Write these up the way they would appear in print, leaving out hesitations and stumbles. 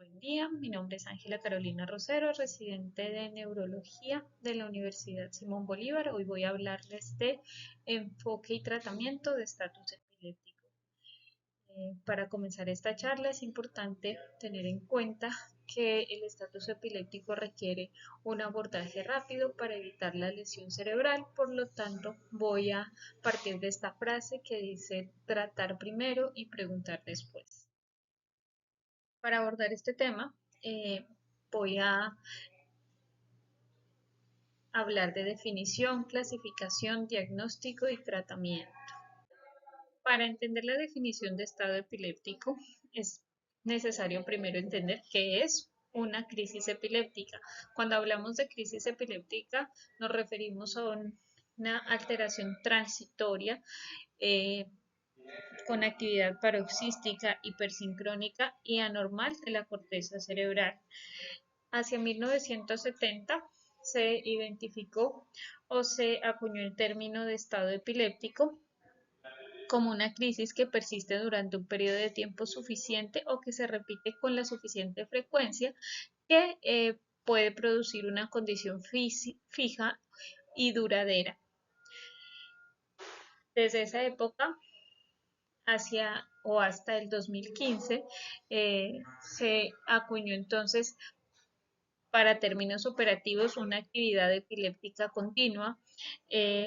Buen día, mi nombre es Ángela Carolina Rosero, residente de Neurología de la Universidad Simón Bolívar. Hoy voy a hablarles de enfoque y tratamiento de estatus epiléptico. Para comenzar esta charla es importante tener en cuenta que el estatus epiléptico requiere un abordaje rápido para evitar la lesión cerebral, por lo tanto voy a partir de esta frase que dice tratar primero y preguntar después. Para abordar este tema, voy a hablar de definición, clasificación, diagnóstico y tratamiento. Para entender la definición de estado epiléptico, es necesario primero entender qué es una crisis epiléptica. Cuando hablamos de crisis epiléptica, nos referimos a una alteración transitoria con actividad paroxística, hipersincrónica y anormal de la corteza cerebral. Hacia 1970 se identificó o se acuñó el término de estado epiléptico como una crisis que persiste durante un periodo de tiempo suficiente o que se repite con la suficiente frecuencia que puede producir una condición fija y duradera. Desde esa época hacia o hasta el 2015 se acuñó entonces para términos operativos una actividad epiléptica continua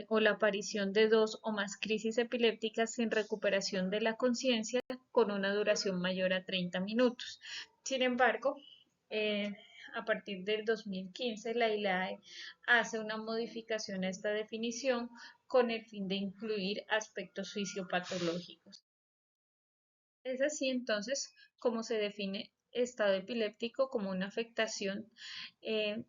o la aparición de dos o más crisis epilépticas sin recuperación de la conciencia con una duración mayor a 30 minutos. Sin embargo, a partir del 2015 la ILAE hace una modificación a esta definición con el fin de incluir aspectos fisiopatológicos. Es así entonces como se define estado epiléptico como una afectación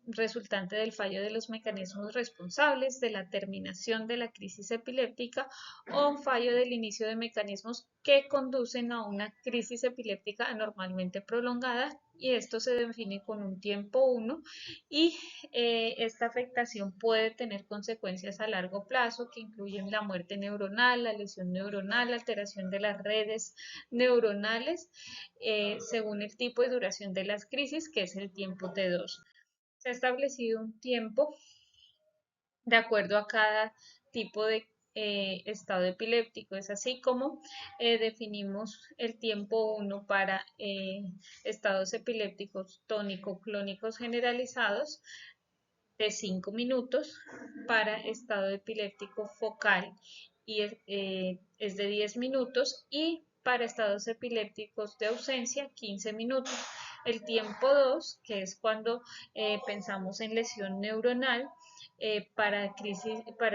resultante del fallo de los mecanismos responsables de la terminación de la crisis epiléptica o fallo del inicio de mecanismos que conducen a una crisis epiléptica anormalmente prolongada, y esto se define con un tiempo 1 y esta afectación puede tener consecuencias a largo plazo que incluyen la muerte neuronal, la lesión neuronal, la alteración de las redes neuronales según el tipo y duración de las crisis, que es el tiempo T2. Se ha establecido un tiempo de acuerdo a cada tipo de estado epiléptico. Es así como definimos el tiempo 1 para estados epilépticos tónico-clónicos generalizados de 5 minutos, para estado epiléptico focal y es de 10 minutos, y para estados epilépticos de ausencia 15 minutos. El tiempo 2, que es cuando pensamos en lesión neuronal, para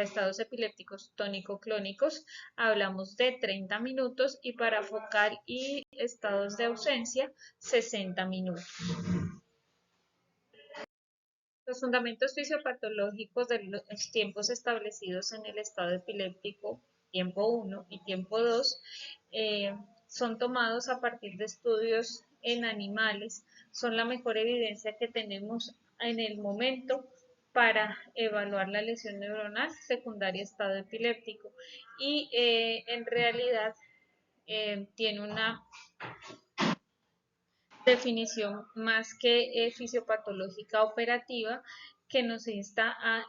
estados epilépticos tónico-clónicos hablamos de 30 minutos y para focal y estados de ausencia 60 minutos. Los fundamentos fisiopatológicos de los tiempos establecidos en el estado epiléptico, tiempo 1 y tiempo 2, son tomados a partir de estudios en animales. Son la mejor evidencia que tenemos en el momento para evaluar la lesión neuronal secundaria estado epiléptico, y en realidad tiene una definición más que fisiopatológica operativa, que nos insta a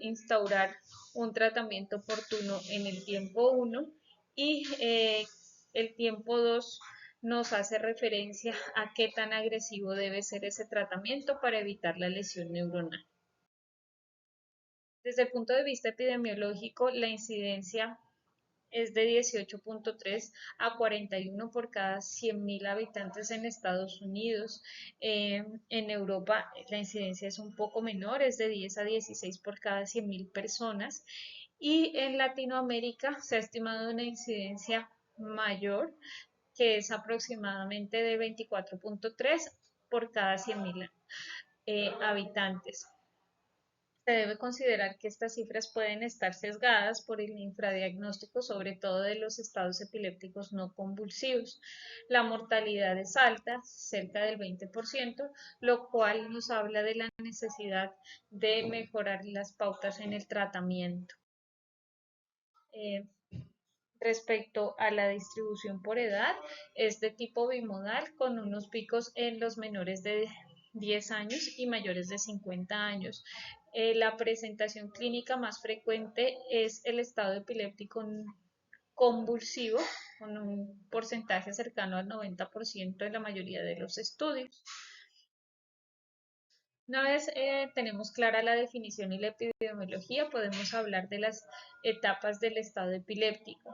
instaurar un tratamiento oportuno en el tiempo 1, y el tiempo 2 nos hace referencia a qué tan agresivo debe ser ese tratamiento para evitar la lesión neuronal. Desde el punto de vista epidemiológico, la incidencia es de 18.3 a 41 por cada 100.000 habitantes en Estados Unidos. En Europa la incidencia es un poco menor, es de 10 a 16 por cada 100.000 personas. Y en Latinoamérica se ha estimado una incidencia mayor, que es aproximadamente de 24.3 por cada 100.000 habitantes. Se debe considerar que estas cifras pueden estar sesgadas por el infradiagnóstico, sobre todo de los estados epilépticos no convulsivos. La mortalidad es alta, cerca del 20%, lo cual nos habla de la necesidad de mejorar las pautas en el tratamiento. Respecto a la distribución por edad, es de tipo bimodal con unos picos en los menores de 10 años y mayores de 50 años. La presentación clínica más frecuente es el estado epiléptico convulsivo, con un porcentaje cercano al 90% en la mayoría de los estudios. Una vez tenemos clara la definición y la epidemiología, podemos hablar de las etapas del estado epiléptico.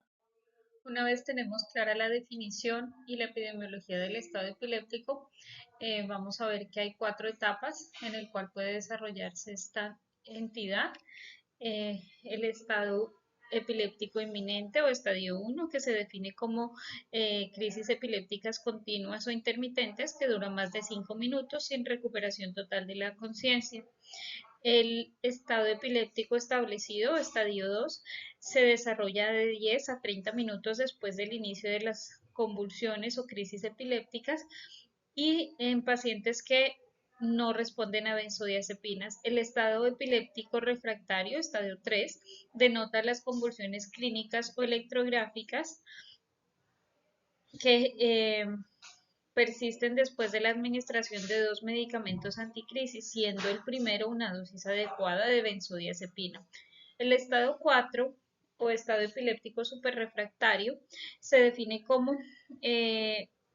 Una vez tenemos clara la definición y la epidemiología del estado epiléptico, vamos a ver que hay 4 etapas en el cual puede desarrollarse esta entidad. El estado epiléptico inminente o estadio 1, que se define como crisis epilépticas continuas o intermitentes que duran más de 5 minutos sin recuperación total de la conciencia. El estado epiléptico establecido, estadio 2, se desarrolla de 10 a 30 minutos después del inicio de las convulsiones o crisis epilépticas y en pacientes que no responden a benzodiazepinas. El estado epiléptico refractario, estadio 3, denota las convulsiones clínicas o electrográficas que persisten después de la administración de 2 medicamentos anticrisis, siendo el primero una dosis adecuada de benzodiazepina. El estado 4 o estado epiléptico superrefractario se define como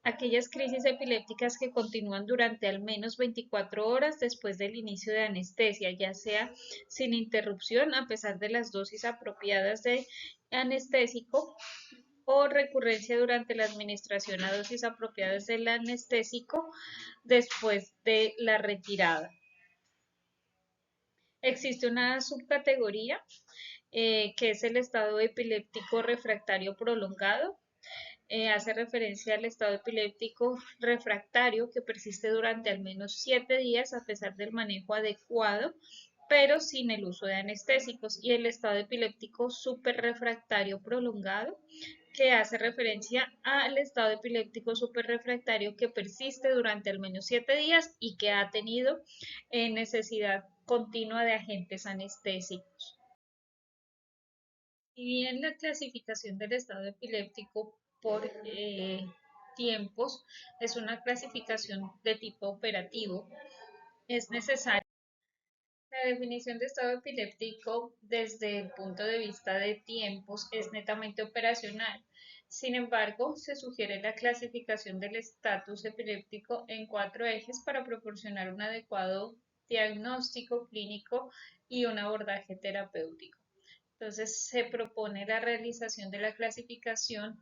aquellas crisis epilépticas que continúan durante al menos 24 horas después del inicio de anestesia, ya sea sin interrupción a pesar de las dosis apropiadas de anestésico o recurrencia durante la administración a dosis apropiadas del anestésico después de la retirada. Existe una subcategoría que es el estado epiléptico refractario prolongado. Hace referencia al estado epiléptico refractario que persiste durante al menos 7 días a pesar del manejo adecuado, pero sin el uso de anestésicos, y el estado epiléptico superrefractario prolongado, que hace referencia al estado epiléptico superrefractario que persiste durante al menos 7 días y que ha tenido necesidad continua de agentes anestésicos. Si bien la clasificación del estado epiléptico por tiempos es una clasificación de tipo operativo, es necesaria la definición de estado epiléptico desde el punto de vista de tiempos es netamente operacional. Sin embargo, se sugiere la clasificación del estatus epiléptico en 4 ejes para proporcionar un adecuado diagnóstico clínico y un abordaje terapéutico. Entonces, se propone la realización de la clasificación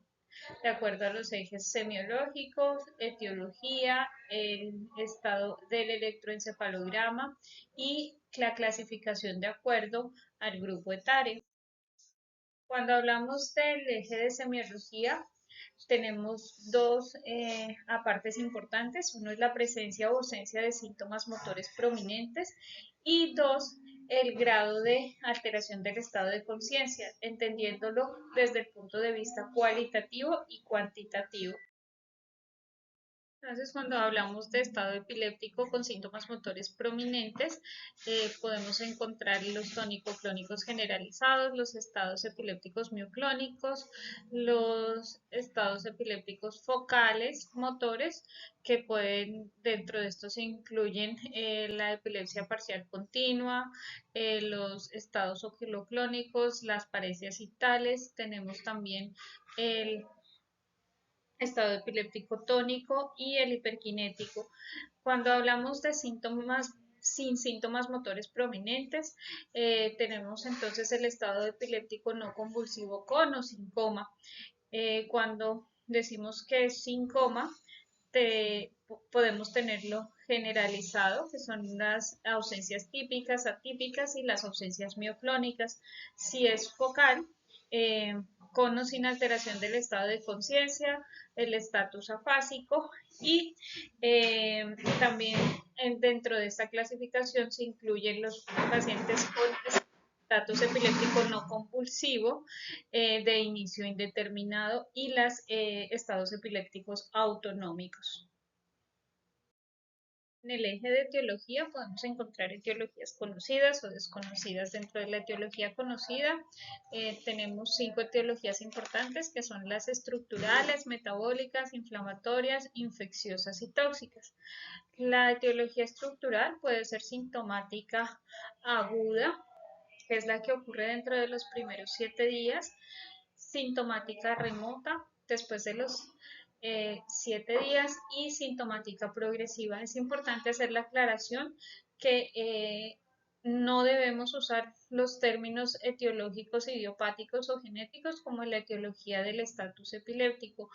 de acuerdo a los ejes semiológicos, etiología, el estado del electroencefalograma y la clasificación de acuerdo al grupo etario. Cuando hablamos del eje de semiología, tenemos 2 apartes importantes. Uno es la presencia o ausencia de síntomas motores prominentes y 2, el grado de alteración del estado de conciencia, entendiéndolo desde el punto de vista cualitativo y cuantitativo. Entonces, cuando hablamos de estado epiléptico con síntomas motores prominentes, podemos encontrar los tónico-clónicos generalizados, los estados epilépticos mioclónicos, los estados epilépticos focales motores, que pueden, dentro de estos se incluyen la epilepsia parcial continua, los estados oculoclónicos, las paresias citales, tenemos también el estado epiléptico tónico y el hiperkinético. Cuando hablamos de síntomas sin síntomas motores prominentes, tenemos entonces el estado epiléptico no convulsivo con o sin coma. Cuando decimos que es sin coma, podemos tenerlo generalizado, que son las ausencias típicas, atípicas y las ausencias mioclónicas. Si es focal, eh, con o sin alteración del estado de conciencia, el estatus afásico y también dentro de esta clasificación se incluyen los pacientes con estatus epiléptico no compulsivo de inicio indeterminado y los estados epilépticos autonómicos. En el eje de etiología podemos encontrar etiologías conocidas o desconocidas. Dentro de la etiología conocida tenemos 5 etiologías importantes que son las estructurales, metabólicas, inflamatorias, infecciosas y tóxicas. La etiología estructural puede ser sintomática aguda, que es la que ocurre dentro de los primeros 7 días, sintomática remota después de los 7 días y sintomática progresiva. Es importante hacer la aclaración que no debemos usar los términos etiológicos, idiopáticos o genéticos como la etiología del estatus epiléptico,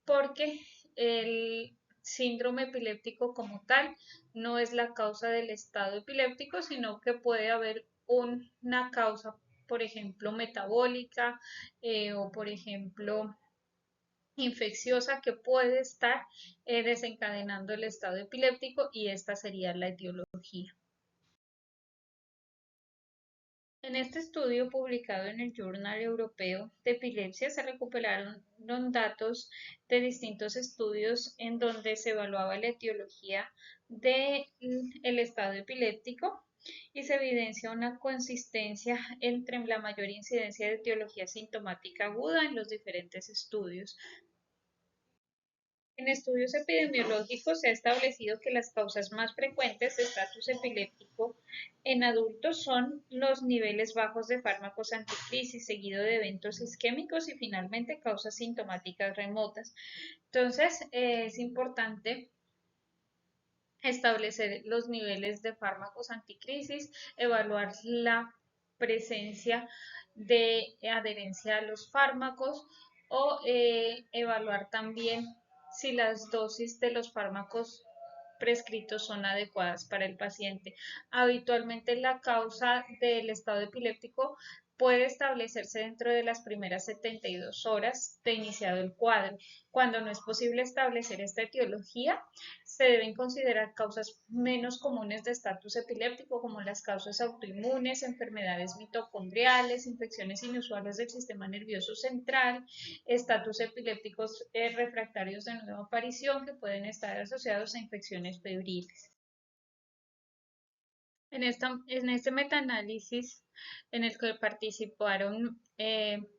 porque el síndrome epiléptico como tal no es la causa del estado epiléptico, sino que puede haber una causa, por ejemplo, metabólica o, por ejemplo, infecciosa que puede estar desencadenando el estado epiléptico y esta sería la etiología. En este estudio publicado en el Journal Europeo de Epilepsia se recuperaron datos de distintos estudios en donde se evaluaba la etiología del estado epiléptico y se evidencia una consistencia entre la mayor incidencia de etiología sintomática aguda en los diferentes estudios. En estudios epidemiológicos se ha establecido que las causas más frecuentes de estatus epiléptico en adultos son los niveles bajos de fármacos anticrisis, seguido de eventos isquémicos y finalmente causas sintomáticas remotas. Entonces, es importante establecer los niveles de fármacos anticrisis, evaluar la presencia de adherencia a los fármacos o evaluar también si las dosis de los fármacos prescritos son adecuadas para el paciente. Habitualmente la causa del estado epiléptico puede establecerse dentro de las primeras 72 horas de iniciado el cuadro. Cuando no es posible establecer esta etiología, se deben considerar causas menos comunes de estatus epiléptico como las causas autoinmunes, enfermedades mitocondriales, infecciones inusuales del sistema nervioso central, estatus epilépticos refractarios de nueva aparición que pueden estar asociados a infecciones febriles. En este metaanálisis en el que participaron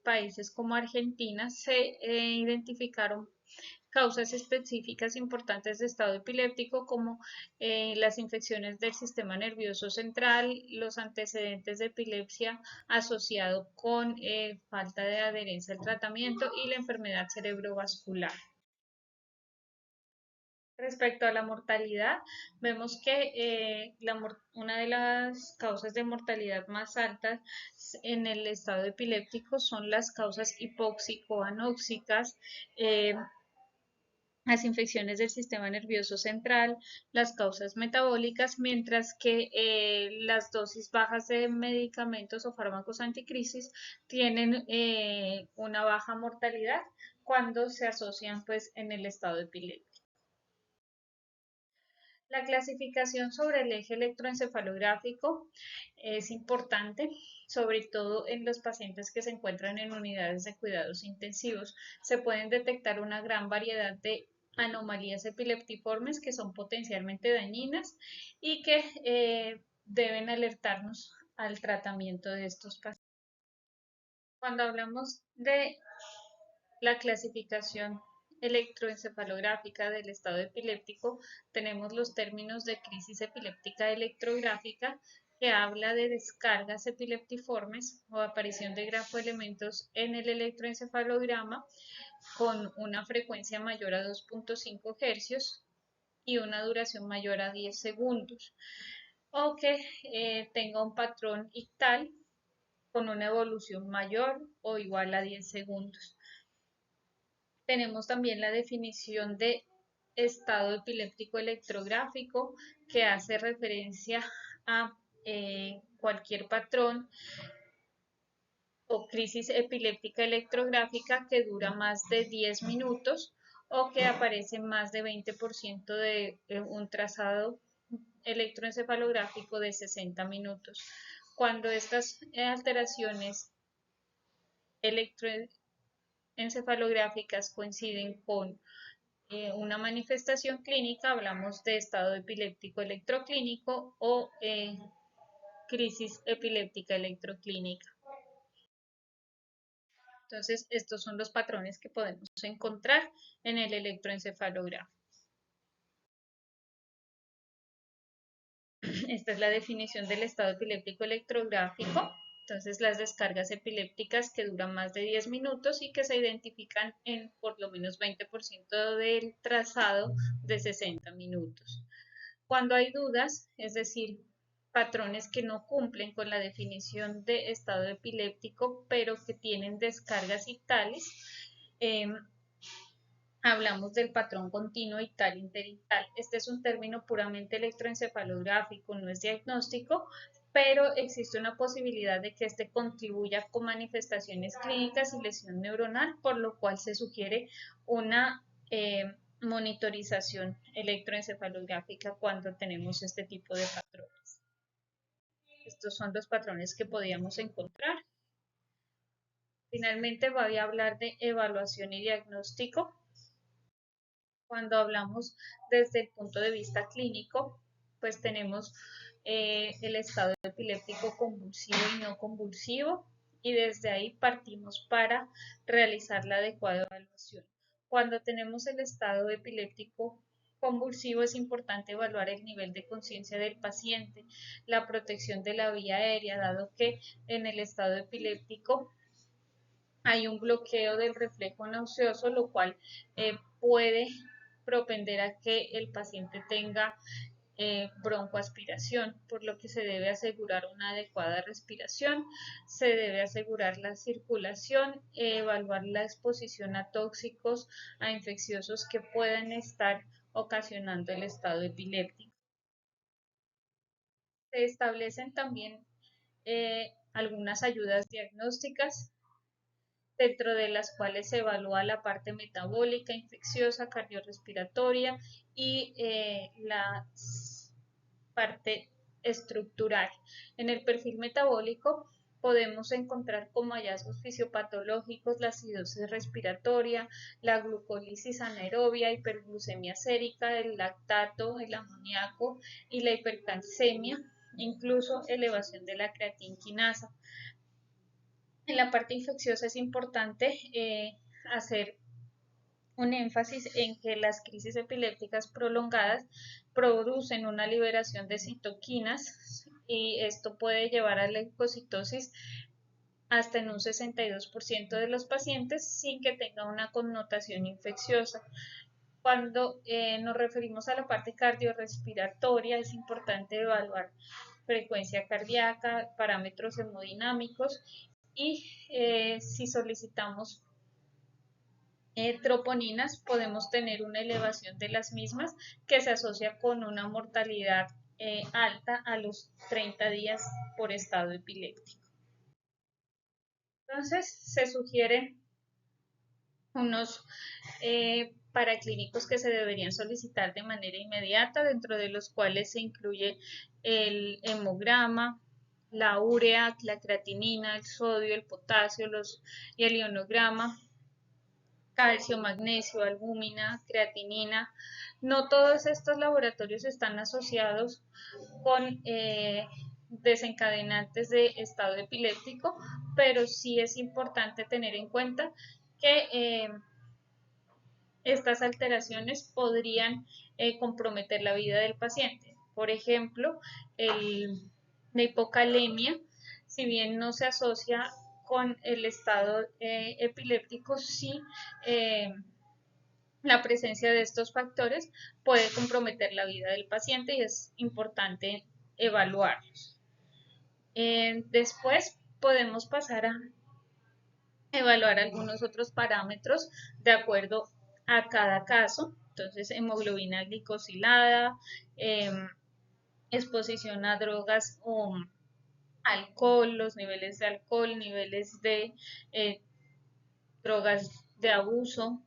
países como Argentina, se identificaron causas específicas importantes de estado epiléptico como las infecciones del sistema nervioso central, los antecedentes de epilepsia asociado con falta de adherencia al tratamiento y la enfermedad cerebrovascular. Respecto a la mortalidad, vemos que una de las causas de mortalidad más altas en el estado epiléptico son las causas hipóxico-anóxicas, las infecciones del sistema nervioso central, las causas metabólicas, mientras que las dosis bajas de medicamentos o fármacos anticrisis tienen una baja mortalidad cuando se asocian pues en el estado epiléptico. La clasificación sobre el eje electroencefalográfico es importante, sobre todo en los pacientes que se encuentran en unidades de cuidados intensivos. Se pueden detectar una gran variedad de anomalías epileptiformes que son potencialmente dañinas y que deben alertarnos al tratamiento de estos pacientes. Cuando hablamos de la clasificación electroencefalográfica del estado epiléptico, tenemos los términos de crisis epiléptica electrográfica, que habla de descargas epileptiformes o aparición de grafoelementos en el electroencefalograma con una frecuencia mayor a 2.5 Hz y una duración mayor a 10 segundos, o que tenga un patrón ictal con una evolución mayor o igual a 10 segundos. Tenemos también la definición de estado epiléptico electrográfico, que hace referencia a cualquier patrón o crisis epiléptica electrográfica que dura más de 10 minutos o que aparece más de 20% de un trazado electroencefalográfico de 60 minutos. Cuando estas alteraciones electroencefalográficas coinciden con una manifestación clínica, hablamos de estado epiléptico electroclínico o crisis epiléptica electroclínica. Entonces, estos son los patrones que podemos encontrar en el electroencefalograma. Esta es la definición del estado epiléptico electrográfico. Entonces, las descargas epilépticas que duran más de 10 minutos y que se identifican en por lo menos 20% del trazado de 60 minutos. Cuando hay dudas, es decir, patrones que no cumplen con la definición de estado epiléptico, pero que tienen descargas ictales, eh, hablamos del patrón continuo ictal interictal. Este es un término puramente electroencefalográfico, no es diagnóstico, pero existe una posibilidad de que este contribuya con manifestaciones clínicas y lesión neuronal, por lo cual se sugiere una monitorización electroencefalográfica cuando tenemos este tipo de patrones. Estos son los patrones que podíamos encontrar. Finalmente voy a hablar de evaluación y diagnóstico. Cuando hablamos desde el punto de vista clínico, pues tenemos el estado epiléptico convulsivo y no convulsivo, y desde ahí partimos para realizar la adecuada evaluación. Cuando tenemos el estado epiléptico convulsivo es importante evaluar el nivel de conciencia del paciente, la protección de la vía aérea, dado que en el estado epiléptico hay un bloqueo del reflejo nauseoso, lo cual puede propender a que el paciente tenga broncoaspiración, por lo que se debe asegurar una adecuada respiración, se debe asegurar la circulación, evaluar la exposición a tóxicos, a infecciosos que puedan estar ocasionando el estado epiléptico. Se establecen también algunas ayudas diagnósticas, dentro de las cuales se evalúa la parte metabólica, infecciosa, cardiorrespiratoria y la parte estructural. En el perfil metabólico podemos encontrar como hallazgos fisiopatológicos la acidosis respiratoria, la glucólisis anaerobia, hiperglucemia sérica, el lactato, el amoníaco y la hipercalcemia, incluso elevación de la creatinquinasa. En la parte infecciosa es importante hacer un énfasis en que las crisis epilépticas prolongadas producen una liberación de citoquinas y esto puede llevar a la leucocitosis hasta en un 62% de los pacientes sin que tenga una connotación infecciosa. Cuando nos referimos a la parte cardiorrespiratoria, es importante evaluar frecuencia cardíaca, parámetros hemodinámicos y si solicitamos troponinas, podemos tener una elevación de las mismas que se asocia con una mortalidad alta a los 30 días por estado epiléptico. Entonces, se sugieren unos paraclínicos que se deberían solicitar de manera inmediata, dentro de los cuales se incluye el hemograma, la urea, la creatinina, el sodio, el potasio y el ionograma, calcio, magnesio, albúmina, creatinina. No todos estos laboratorios están asociados con desencadenantes de estado epiléptico, pero sí es importante tener en cuenta que estas alteraciones podrían comprometer la vida del paciente. Por ejemplo, la hipocalemia, si bien no se asocia con el estado epiléptico, sí la presencia de estos factores puede comprometer la vida del paciente y es importante evaluarlos. Después podemos pasar a evaluar algunos otros parámetros de acuerdo a cada caso. Entonces, hemoglobina glicosilada, exposición a drogas o alcohol, los niveles de alcohol, niveles de drogas de abuso,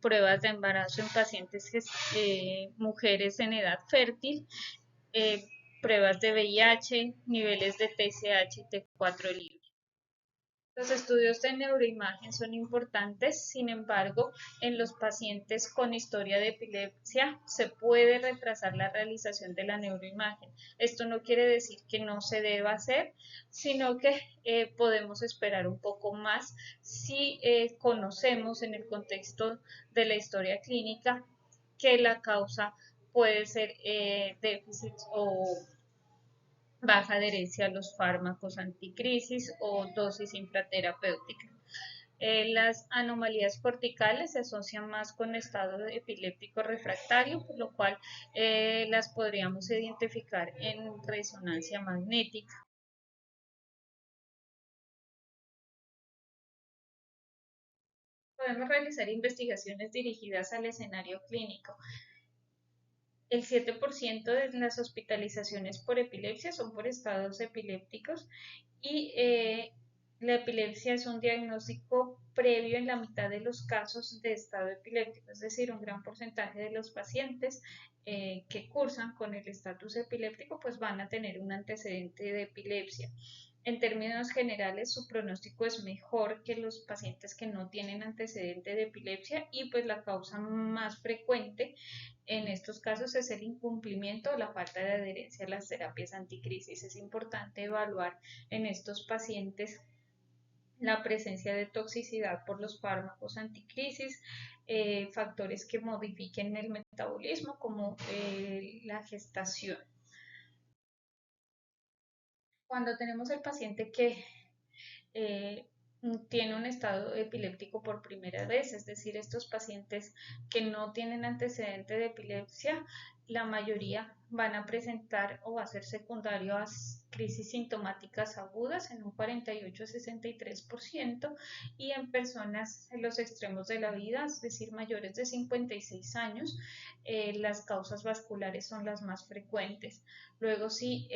pruebas de embarazo en pacientes, mujeres en edad fértil, eh, pruebas de VIH, niveles de TSH y T4 libre. Los estudios de neuroimagen son importantes, sin embargo, en los pacientes con historia de epilepsia se puede retrasar la realización de la neuroimagen. Esto no quiere decir que no se deba hacer, sino que podemos esperar un poco más si conocemos en el contexto de la historia clínica que la causa puede ser déficit o baja adherencia a los fármacos anticrisis o dosis infraterapéutica. Las anomalías corticales se asocian más con estado epiléptico refractario, por lo cual las podríamos identificar en resonancia magnética. Podemos realizar investigaciones dirigidas al escenario clínico. El 7% de las hospitalizaciones por epilepsia son por estados epilépticos y la epilepsia es un diagnóstico previo en la mitad de los casos de estado epiléptico, es decir, un gran porcentaje de los pacientes que cursan con el estatus epiléptico pues van a tener un antecedente de epilepsia. En términos generales, su pronóstico es mejor que los pacientes que no tienen antecedente de epilepsia y pues la causa más frecuente en estos casos es el incumplimiento o la falta de adherencia a las terapias anticrisis. Es importante evaluar en estos pacientes la presencia de toxicidad por los fármacos anticrisis, factores que modifiquen el metabolismo como la gestación. Cuando tenemos el paciente que eh, tiene un estado epiléptico por primera vez, es decir, estos pacientes que no tienen antecedente de epilepsia, la mayoría van a presentar o va a ser secundario a crisis sintomáticas agudas en un 48-63% y en personas en los extremos de la vida, es decir, mayores de 56 años, las causas vasculares son las más frecuentes. Luego, si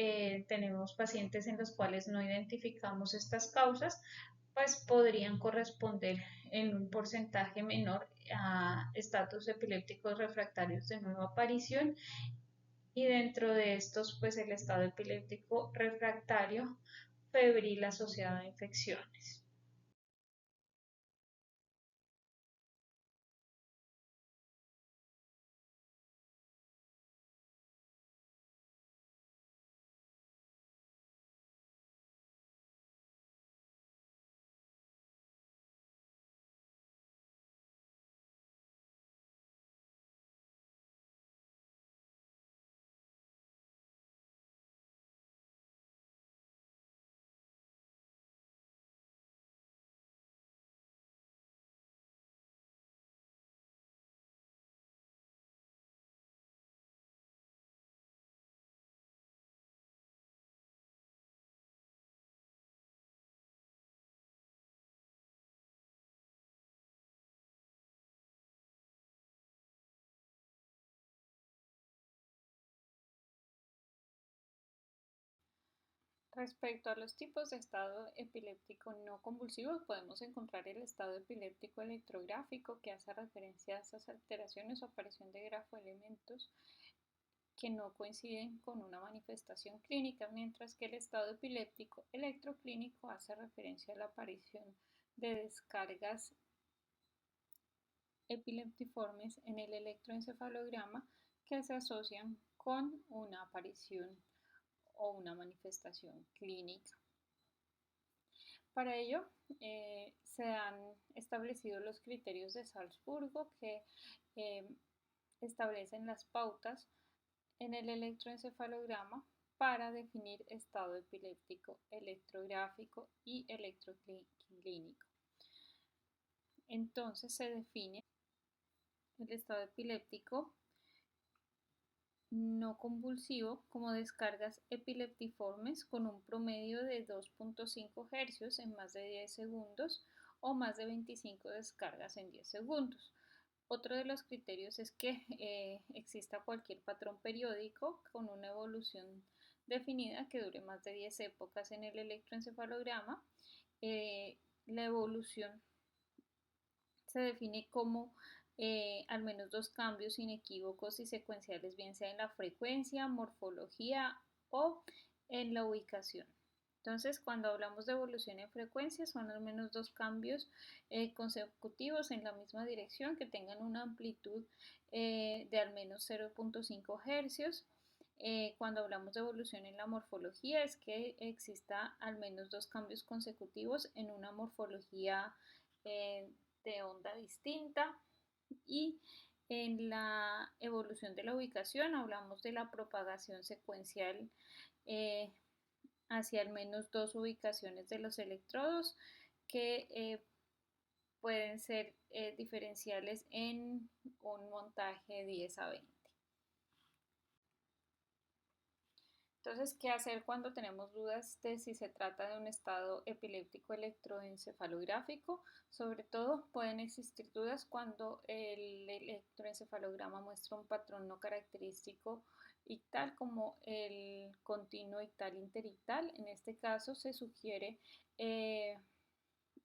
tenemos pacientes en los cuales no identificamos estas causas, pues podrían corresponder en un porcentaje menor a estatus epilépticos refractarios de nueva aparición y dentro de estos, pues el estado epiléptico refractario febril asociado a infecciones. Respecto a los tipos de estado epiléptico no convulsivo, podemos encontrar el estado epiléptico electrográfico, que hace referencia a esas alteraciones o aparición de grafoelementos que no coinciden con una manifestación clínica, mientras que el estado epiléptico electroclínico hace referencia a la aparición de descargas epileptiformes en el electroencefalograma que se asocian con una aparición o una manifestación clínica. Para ello, se han establecido los criterios de Salzburgo que eh, establecen las pautas en el electroencefalograma para definir estado epiléptico electrográfico y electroclínico. Entonces se define el estado epiléptico no convulsivo como descargas epileptiformes con un promedio de 2.5 Hz en más de 10 segundos o más de 25 descargas en 10 segundos. Otro de los criterios es que exista cualquier patrón periódico con una evolución definida que dure más de 10 épocas en el electroencefalograma. La evolución se define como al menos dos cambios inequívocos y secuenciales, bien sea en la frecuencia, morfología o en la ubicación. Entonces, cuando hablamos de evolución en frecuencia, son al menos dos cambios consecutivos en la misma dirección que tengan una amplitud de al menos 0.5 hercios. Cuando hablamos de evolución en la morfología, es que exista al menos dos cambios consecutivos en una morfología de onda distinta. Y en la evolución de la ubicación hablamos de la propagación secuencial eh, hacia al menos dos ubicaciones de los electrodos que pueden ser diferenciales en un montaje 10 a 20. Entonces, ¿qué hacer cuando tenemos dudas de si se trata de un estado epiléptico electroencefalográfico? Sobre todo, pueden existir dudas cuando el electroencefalograma muestra un patrón no característico ictal como el continuo ictal interictal. En este caso, se sugiere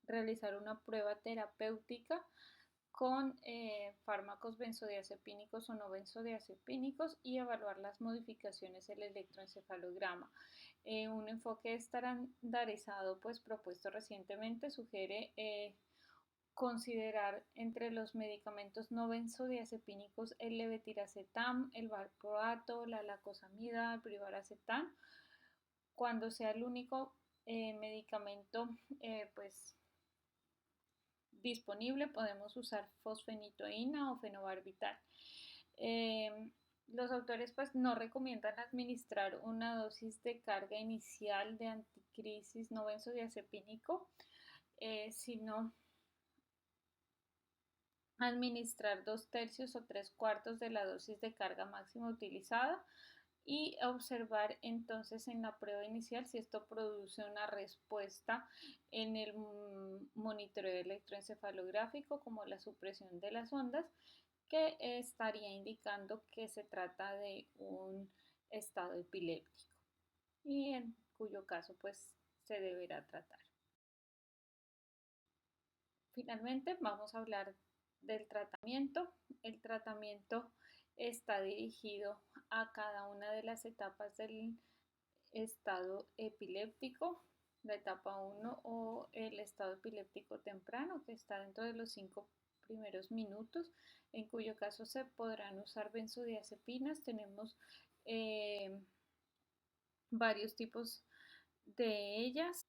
realizar una prueba terapéutica con fármacos benzodiazepínicos o no benzodiazepínicos y evaluar las modificaciones del electroencefalograma. Un enfoque estandarizado pues propuesto recientemente sugiere considerar entre los medicamentos no benzodiazepínicos el levetiracetam, el valproato, la lacosamida, el brivaracetam, cuando sea el único medicamento pues disponible podemos usar fosfenitoína o fenobarbital. Los autores pues no recomiendan administrar una dosis de carga inicial de anticrisis no benzodiazepínico, sino administrar 2/3 o 3/4 de la dosis de carga máxima utilizada y observar entonces en la prueba inicial si esto produce una respuesta en el monitoreo electroencefalográfico como la supresión de las ondas que estaría indicando que se trata de un estado epiléptico y en cuyo caso pues se deberá tratar. Finalmente vamos a hablar del tratamiento. El tratamiento está dirigido a cada una de las etapas del estado epiléptico, la etapa 1 o el estado epiléptico temprano, que está dentro de los 5 primeros minutos, en cuyo caso se podrán usar benzodiazepinas. Tenemos varios tipos de ellas,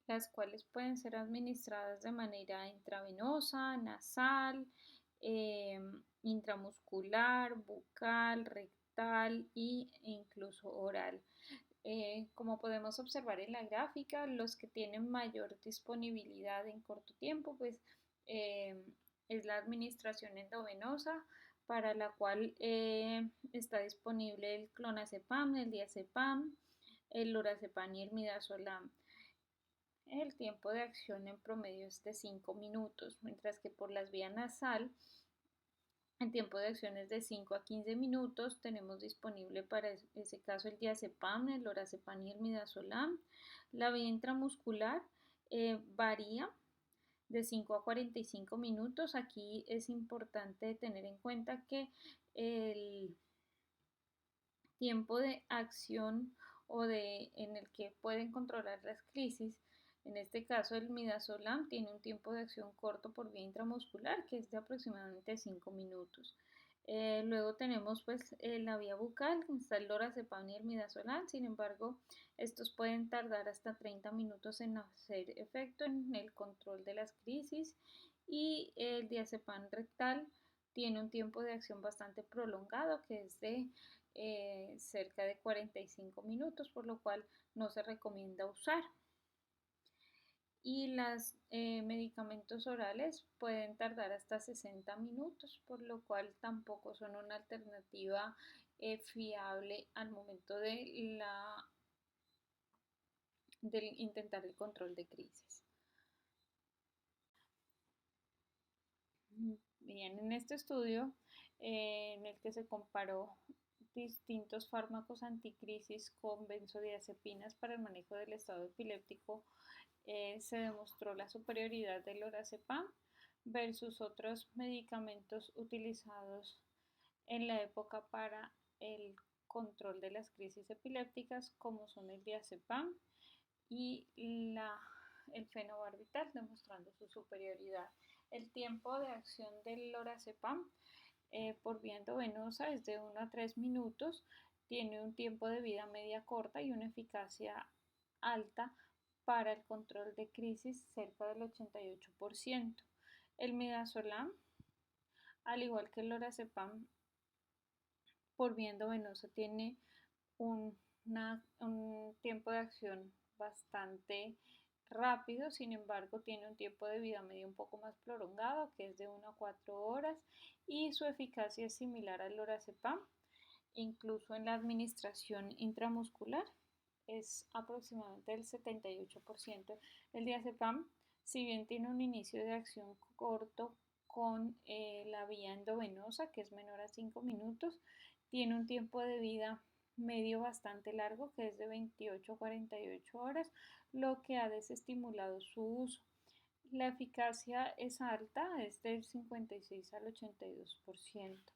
las cuales pueden ser administradas de manera intravenosa, nasal, eh, intramuscular, bucal, rectal e incluso oral. Como podemos observar en la gráfica, los que tienen mayor disponibilidad en corto tiempo, pues es la administración endovenosa, para la cual está disponible el clonazepam, el diazepam, el lorazepam y el midazolam. El tiempo de acción en promedio es de 5 minutos, mientras que por las vías nasal el tiempo de acción es de 5 a 15 minutos. Tenemos disponible para ese caso el diazepam, el lorazepam y el midazolam. La vía intramuscular varía de 5 a 45 minutos. Aquí es importante tener en cuenta que el tiempo de acción en el que pueden controlar las crisis, en este caso el midazolam tiene un tiempo de acción corto por vía intramuscular que es de aproximadamente 5 minutos. Luego tenemos pues la vía bucal, está el lorazepam y el midazolam. Sin embargo, estos pueden tardar hasta 30 minutos en hacer efecto en el control de las crisis, y el diazepam rectal tiene un tiempo de acción bastante prolongado que es de cerca de 45 minutos, por lo cual no se recomienda usar. Y los medicamentos orales pueden tardar hasta 60 minutos, por lo cual tampoco son una alternativa fiable al momento de intentar el control de crisis. Bien, en este estudio en el que se comparó distintos fármacos anticrisis con benzodiazepinas para el manejo del estado epiléptico, se demostró la superioridad del lorazepam versus otros medicamentos utilizados en la época para el control de las crisis epilépticas como son el diazepam y el fenobarbital, demostrando su superioridad. El tiempo de acción del lorazepam por vía endovenosa es de 1 a 3 minutos, tiene un tiempo de vida media corta y una eficacia alta para el control de crisis cerca del 88%. El midazolam, al igual que el lorazepam por vía endovenosa, tiene un tiempo de acción bastante rápido, sin embargo tiene un tiempo de vida medio un poco más prolongado, que es de 1 a 4 horas, y su eficacia es similar al lorazepam, incluso en la administración intramuscular es aproximadamente del 78%. El diazepam, si bien tiene un inicio de acción corto con la vía endovenosa, que es menor a 5 minutos, tiene un tiempo de vida medio bastante largo, que es de 28 a 48 horas, lo que ha desestimulado su uso. La eficacia es alta, es del 56 al 82%.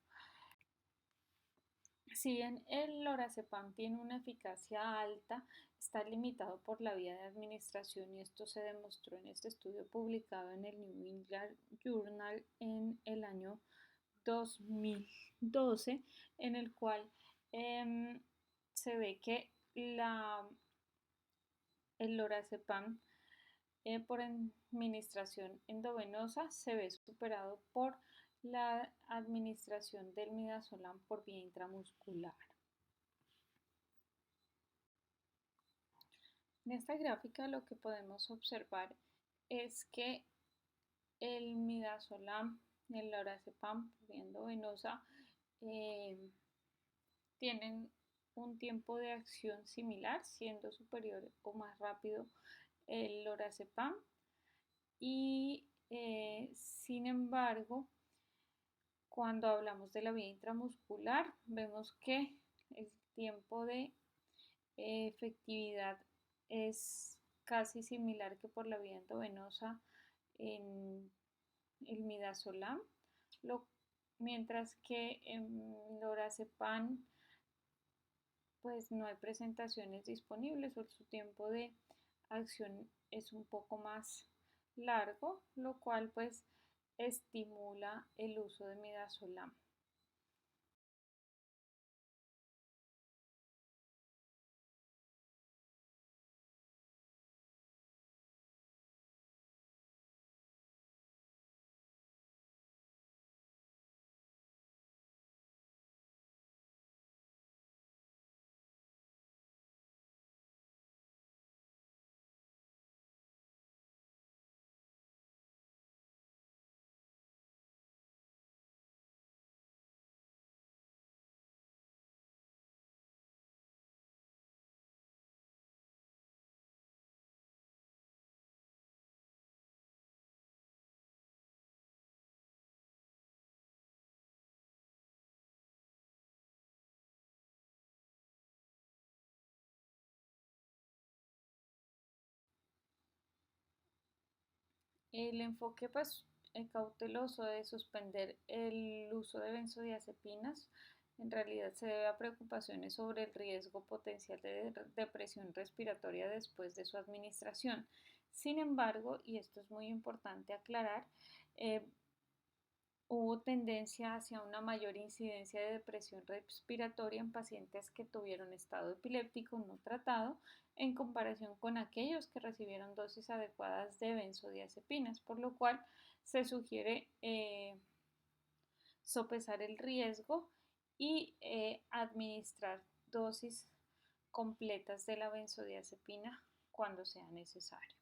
Si bien el lorazepam tiene una eficacia alta, está limitado por la vía de administración y esto se demostró en este estudio publicado en el New England Journal en el año 2012, en el cual se ve que el lorazepam por administración endovenosa se ve superado por la administración del midazolam por vía intramuscular. En esta gráfica lo que podemos observar es que el midazolam y el lorazepam por vía endovenosa tienen un tiempo de acción similar, siendo superior o más rápido el lorazepam y sin embargo, cuando hablamos de la vía intramuscular, vemos que el tiempo de efectividad es casi similar que por la vía endovenosa en el midazolam, mientras que en lorazepam pues no hay presentaciones disponibles o su tiempo de acción es un poco más largo, lo cual pues estimula el uso de midazolam. El enfoque pues, cauteloso de suspender el uso de benzodiazepinas en realidad se debe a preocupaciones sobre el riesgo potencial de depresión respiratoria después de su administración. Sin embargo, y esto es muy importante aclarar, hubo tendencia hacia una mayor incidencia de depresión respiratoria en pacientes que tuvieron estado epiléptico no tratado en comparación con aquellos que recibieron dosis adecuadas de benzodiazepinas, por lo cual se sugiere sopesar el riesgo y administrar dosis completas de la benzodiazepina cuando sea necesario.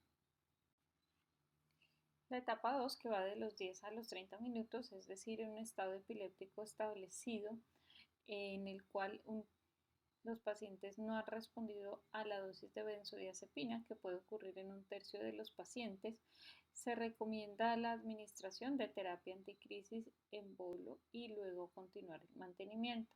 La etapa 2, que va de los 10 a los 30 minutos, es decir, en un estado epiléptico establecido en el cual los pacientes no han respondido a la dosis de benzodiazepina, que puede ocurrir en un tercio de los pacientes, se recomienda la administración de terapia anticrisis en bolo y luego continuar el mantenimiento.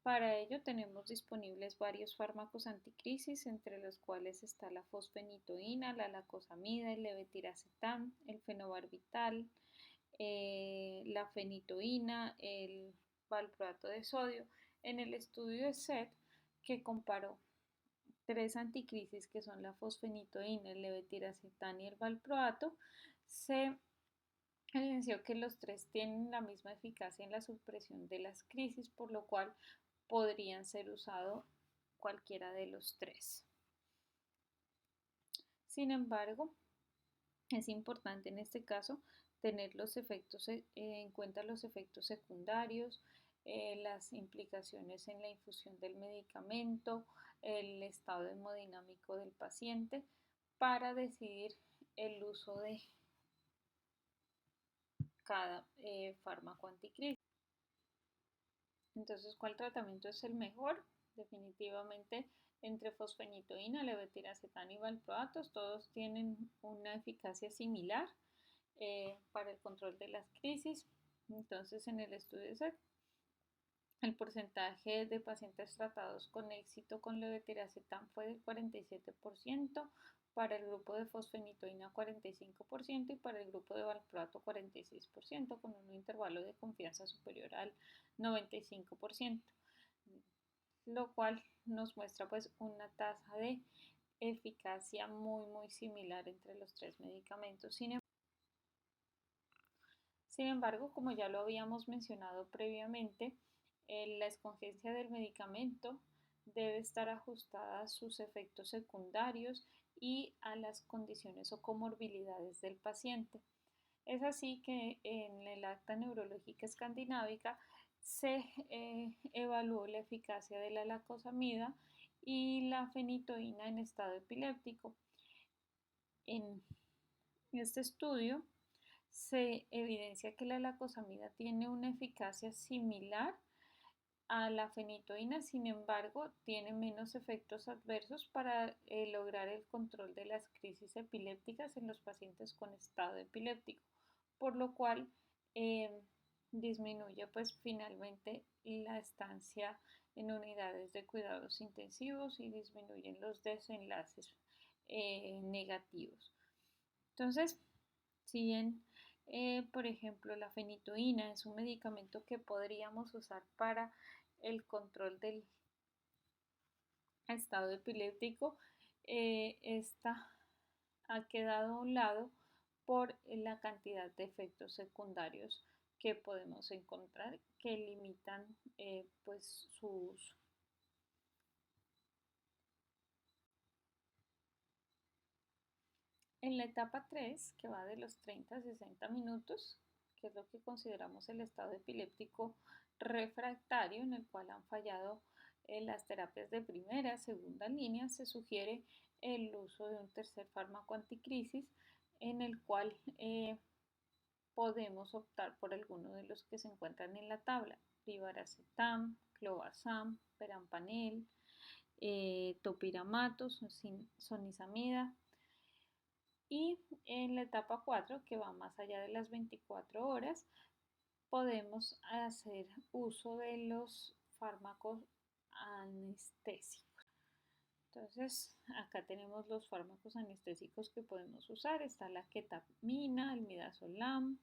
Para ello tenemos disponibles varios fármacos anticrisis, entre los cuales está la fosfenitoína, la lacosamida, el levetiracetam, el fenobarbital, la fenitoína, el valproato de sodio. En el estudio de SET, que comparó tres anticrisis que son la fosfenitoína, el levetiracetam y el valproato, se evidenció que los tres tienen la misma eficacia en la supresión de las crisis, por lo cual podrían ser usados cualquiera de los tres. Sin embargo, es importante en este caso tener en cuenta los efectos secundarios, las implicaciones en la infusión del medicamento, el estado hemodinámico del paciente para decidir el uso de cada fármaco anticrisis. Entonces, ¿cuál tratamiento es el mejor? Definitivamente entre fosfenitoína, levetiracetam y valproatos, todos tienen una eficacia similar para el control de las crisis. Entonces, en el estudio SET, el porcentaje de pacientes tratados con éxito con levetiracetam fue del 47%, para el grupo de fosfenitoína 45% y para el grupo de valproato 46%, con un intervalo de confianza superior al 95%, lo cual nos muestra pues una tasa de eficacia muy similar entre los tres medicamentos. Sin embargo, como ya lo habíamos mencionado previamente, la escogencia del medicamento debe estar ajustada a sus efectos secundarios y a las condiciones o comorbilidades del paciente. Es así que en el Acta Neurológica Escandinávica se evaluó la eficacia de la lacosamida y la fenitoína en estado epiléptico. En este estudio se evidencia que la lacosamida tiene una eficacia similar a la fenitoína, sin embargo, tiene menos efectos adversos para lograr el control de las crisis epilépticas en los pacientes con estado epiléptico, por lo cual disminuye pues finalmente la estancia en unidades de cuidados intensivos y disminuyen los desenlaces negativos. Entonces, si bien, por ejemplo, la fenitoína es un medicamento que podríamos usar para el control del estado epiléptico, esta ha quedado a un lado por la cantidad de efectos secundarios que podemos encontrar que limitan pues su uso. En la etapa 3, que va de los 30 a 60 minutos, que es lo que consideramos el estado epiléptico refractario, en el cual han fallado las terapias de primera, segunda línea, se sugiere el uso de un tercer fármaco anticrisis, en el cual podemos optar por alguno de los que se encuentran en la tabla: rivaracetam, clobazam, perampanel, topiramato, sonizamida. Y en la etapa 4, que va más allá de las 24 horas, podemos hacer uso de los fármacos anestésicos. Entonces, acá tenemos los fármacos anestésicos que podemos usar. Está la ketamina, el midazolam,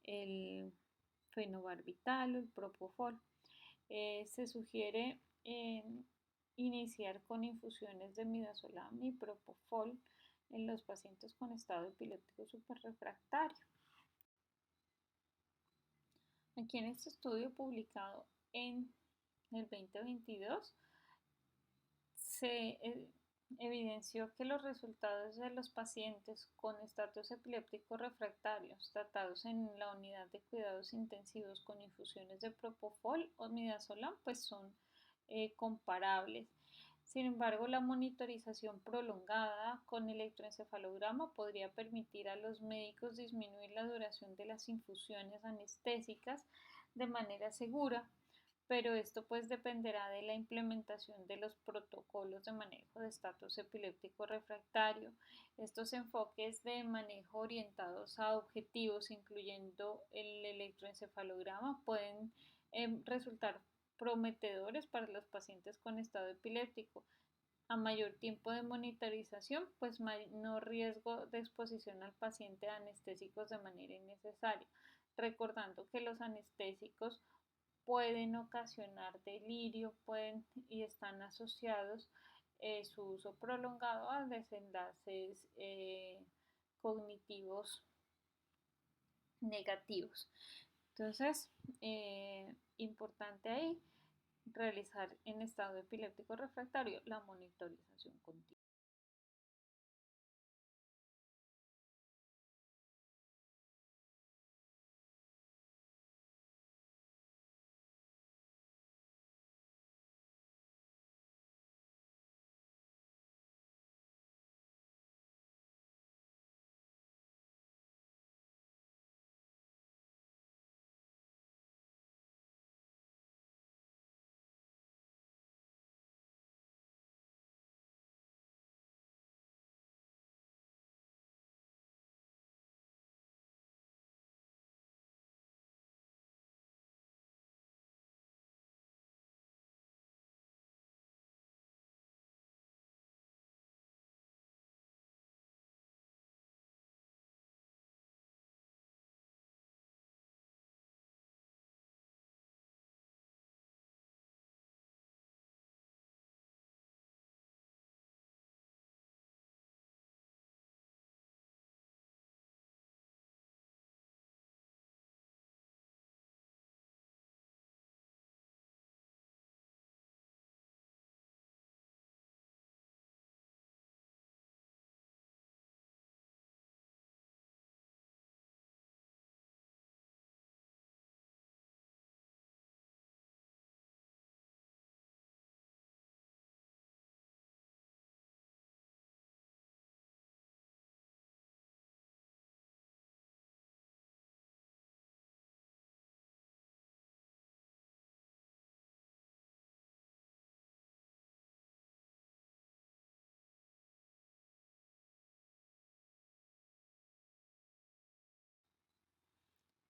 el fenobarbital o el propofol. Se sugiere iniciar con infusiones de midazolam y propofol en los pacientes con estado epiléptico superrefractario. Aquí en este estudio publicado en el 2022 se evidenció que los resultados de los pacientes con estatus epiléptico refractarios tratados en la unidad de cuidados intensivos con infusiones de propofol o midazolam pues son comparables. Sin embargo, la monitorización prolongada con electroencefalograma podría permitir a los médicos disminuir la duración de las infusiones anestésicas de manera segura, pero esto pues dependerá de la implementación de los protocolos de manejo de estatus epiléptico refractario. Estos enfoques de manejo orientados a objetivos, incluyendo el electroencefalograma, pueden resultar prometedores para los pacientes con estado epiléptico. A mayor tiempo de monitorización, pues menor riesgo de exposición al paciente a anestésicos de manera innecesaria, recordando que los anestésicos pueden ocasionar delirio, y están asociados su uso prolongado a desenlaces cognitivos negativos. Entonces, importante ahí realizar en estado epiléptico refractario la monitorización continua.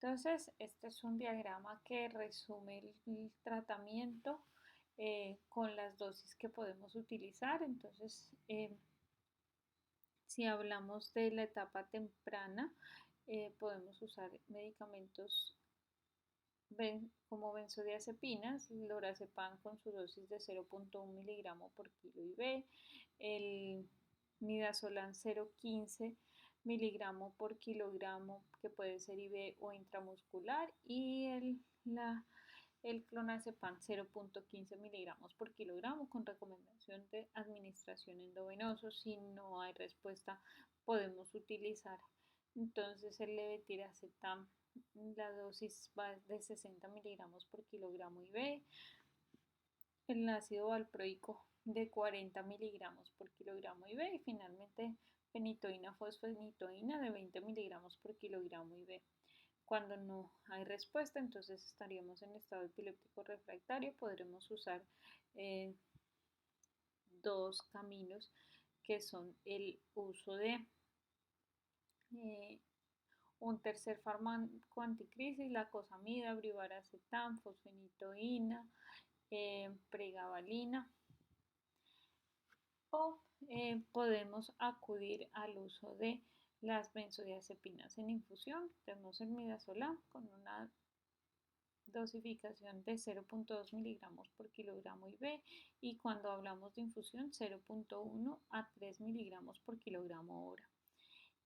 Entonces, este es un diagrama que resume el tratamiento con las dosis que podemos utilizar. Entonces, si hablamos de la etapa temprana, podemos usar medicamentos como benzodiazepinas, lorazepam con su dosis de 0.1 miligramo por kilo IV, el midazolam 0.15 miligramo por kilogramo que puede ser IV o intramuscular, y el clonazepam 0.15 miligramos por kilogramo con recomendación de administración endovenoso. Si no hay respuesta, podemos utilizar entonces el levetiracetam. La dosis va de 60 miligramos por kilogramo IV, el ácido valproico de 40 miligramos por kilogramo IV, y finalmente fenitoína fosfenitoína de 20 miligramos por kilogramo IV. Cuando no hay respuesta, entonces estaríamos en estado epiléptico refractario. Podremos usar dos caminos, que son el uso de un tercer fármaco anticrisis, la cosamida, brivaracetam, fosfenitoína, pregabalina, o podemos acudir al uso de las benzodiazepinas en infusión. Tenemos el midazolam con una dosificación de 0.2 miligramos por kilogramo IV, y cuando hablamos de infusión 0.1 a 3 miligramos por kilogramo hora,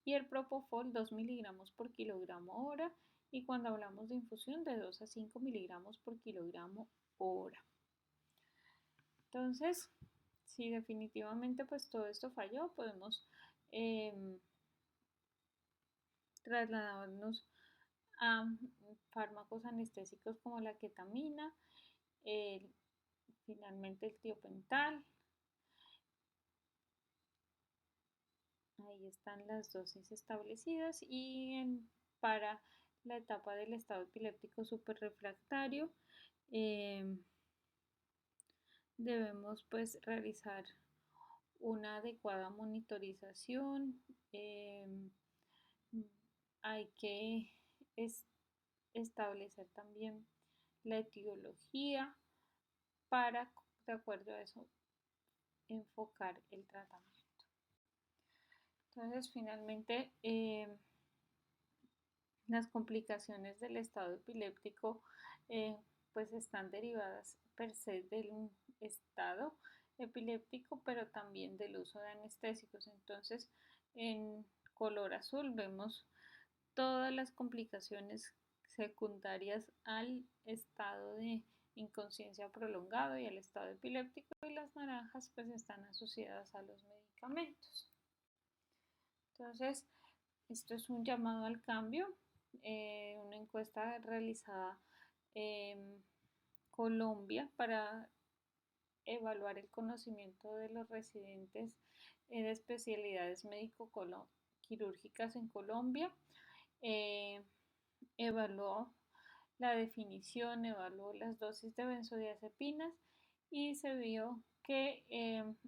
y el propofol 2 miligramos por kilogramo hora, y cuando hablamos de infusión de 2 a 5 miligramos por kilogramo hora. Entonces, si definitivamente pues todo esto falló, podemos trasladarnos a fármacos anestésicos como la ketamina, finalmente el tiopental. Ahí están las dosis establecidas, y para la etapa del estado epiléptico superrefractario debemos pues realizar una adecuada monitorización. Hay que establecer también la etiología para, de acuerdo a eso, enfocar el tratamiento. Entonces, finalmente, las complicaciones del estado epiléptico pues están derivadas per se del estado epiléptico, pero también del uso de anestésicos. Entonces, en color azul vemos todas las complicaciones secundarias al estado de inconsciencia prolongado y al estado epiléptico, y las naranjas pues están asociadas a los medicamentos. Entonces, esto es un llamado al cambio, una encuesta realizada en Colombia para evaluar el conocimiento de los residentes de especialidades médico-quirúrgicas en Colombia. Eh, Evaluó la definición, evaluó las dosis de benzodiazepinas y se vio que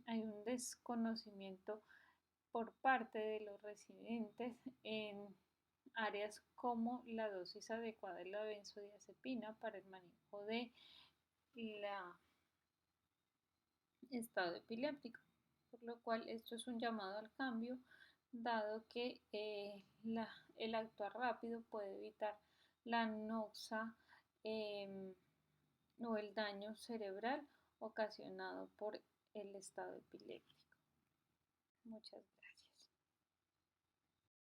hay un desconocimiento por parte de los residentes en áreas como la dosis adecuada de la benzodiazepina para el manejo de la estado epiléptico, por lo cual esto es un llamado al cambio, dado que el actuar rápido puede evitar la noxa o el daño cerebral ocasionado por el estado epiléptico. Muchas gracias.